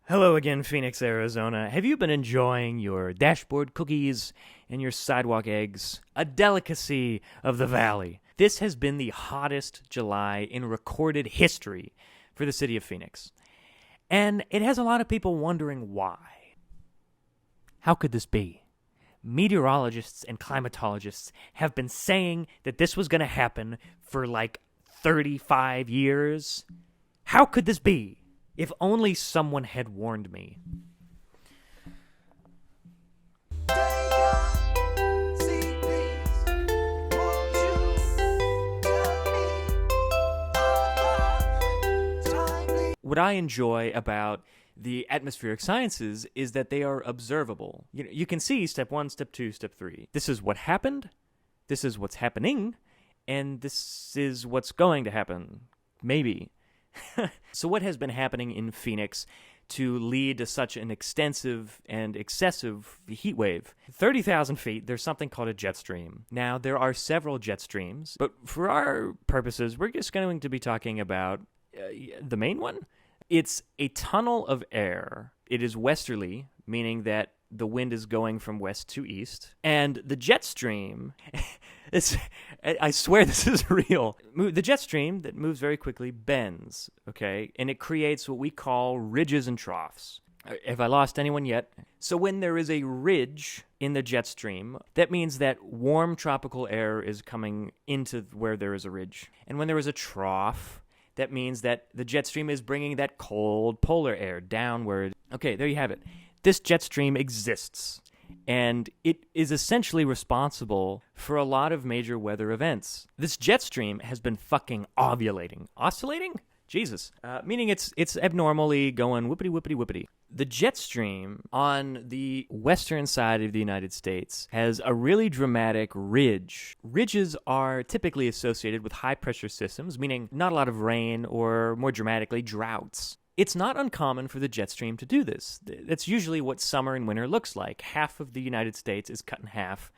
Hello again, Phoenix, Arizona. Have you been enjoying your dashboard cookies and your sidewalk eggs? A delicacy of the valley. This has been the hottest July in recorded history for the city of Phoenix. And it has a lot of people wondering why. How could this be? Meteorologists and climatologists have been saying that this was going to happen for like 35 years. How could this be? If only someone had warned me. What I enjoy about the atmospheric sciences is that they are observable. You can see step 1, step 2, step 3. This is what happened, this is what's happening, and this is what's going to happen. Maybe. So what has been happening in Phoenix to lead to such an extensive and excessive heat wave? 30,000 feet, there's something called a jet stream. Now, there are several jet streams, but for our purposes, we're just going to be talking about the main one. It's a tunnel of air. It is westerly, meaning that the wind is going from west to east. And the jet stream, I swear this is real. The jet stream that moves very quickly bends, okay? And it creates what we call ridges and troughs. Have I lost anyone yet? So when there is a ridge in the jet stream, that means that warm tropical air is coming into where there is a ridge. And when there is a trough, that means that the jet stream is bringing that cold polar air downward. Okay, there you have it. This jet stream exists, and it is essentially responsible for a lot of major weather events. This jet stream has been fucking ovulating. Oscillating? Jesus. Meaning it's abnormally going whoopity whoopity whoopity. The jet stream on the western side of the United States has a really dramatic ridge. Ridges are typically associated with high-pressure systems, meaning not a lot of rain or, more dramatically, droughts. It's not uncommon for the jet stream to do this. That's usually what summer and winter looks like. Half of the United States is cut in half,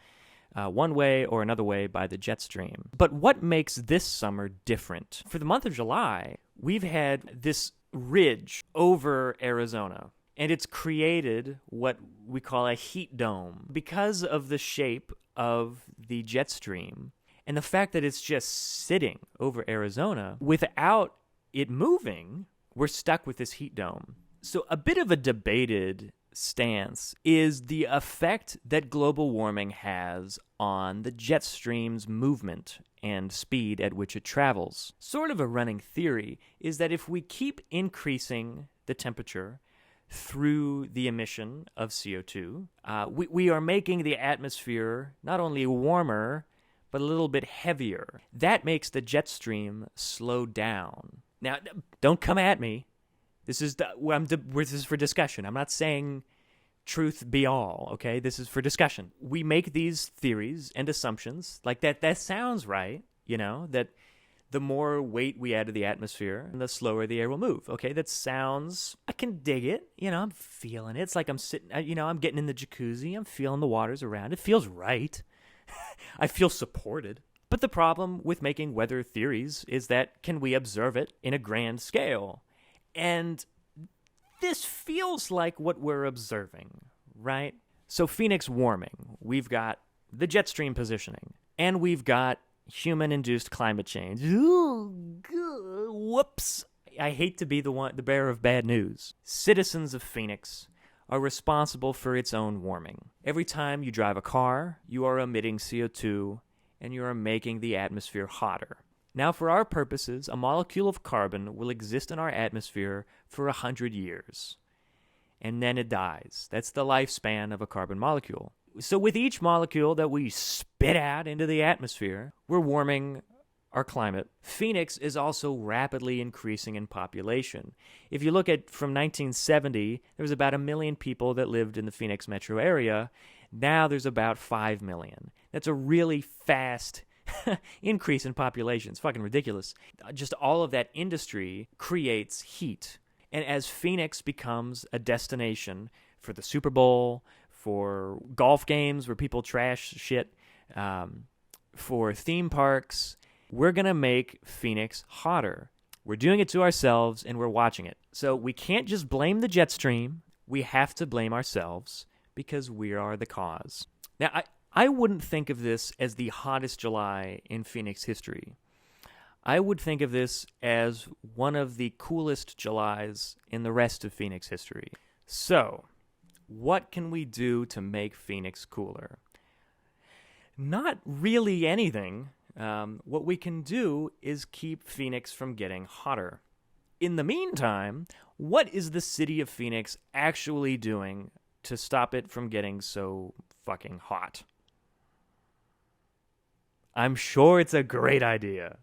one way or another way, by the jet stream. But what makes this summer different? For the month of July, we've had this ridge over Arizona, and it's created what we call a heat dome. Because of the shape of the jet stream and the fact that it's just sitting over Arizona, without it moving, we're stuck with this heat dome. So a bit of a debated stance is the effect that global warming has on the jet stream's movement and speed at which it travels. Sort of a running theory is that if we keep increasing the temperature through the emission of CO2, we are making the atmosphere not only warmer, but a little bit heavier. That makes the jet stream slow down. Now, don't come at me. This is this is for discussion. I'm not saying truth be all, okay? This is for discussion. We make these theories and assumptions like that. That sounds right, that the more weight we add to the atmosphere, the slower the air will move. Okay, that sounds, I can dig it. I'm feeling it. It's like I'm sitting, I'm getting in the jacuzzi. I'm feeling the waters around. It feels right. I feel supported. But the problem with making weather theories is that can we observe it in a grand scale? And this feels like what we're observing, right? So Phoenix warming, we've got the jet stream positioning, and we've got human-induced climate change. Ooh, whoops. I hate to be the bearer of bad news. Citizens of Phoenix are responsible for its own warming. Every time you drive a car, you are emitting CO2, and you are making the atmosphere hotter. Now, for our purposes, a molecule of carbon will exist in our atmosphere for 100 years. And then it dies. That's the lifespan of a carbon molecule. So with each molecule that we spit out into the atmosphere, we're warming our climate. Phoenix is also rapidly increasing in population. If you look at from 1970, there was about 1 million people that lived in the Phoenix metro area. Now there's about 5 million. That's a really fast increase in population. It's fucking ridiculous. Just all of that industry creates heat. And as Phoenix becomes a destination for the Super Bowl, for golf games where people trash shit, for theme parks, we're going to make Phoenix hotter. We're doing it to ourselves, and we're watching it. So we can't just blame the jet stream. We have to blame ourselves because we are the cause. Now, I wouldn't think of this as the hottest July in Phoenix history. I would think of this as one of the coolest Julys in the rest of Phoenix history. So, what can we do to make Phoenix cooler? Not really anything. What we can do is keep Phoenix from getting hotter. In the meantime, what is the city of Phoenix actually doing to stop it from getting so fucking hot? I'm sure it's a great idea.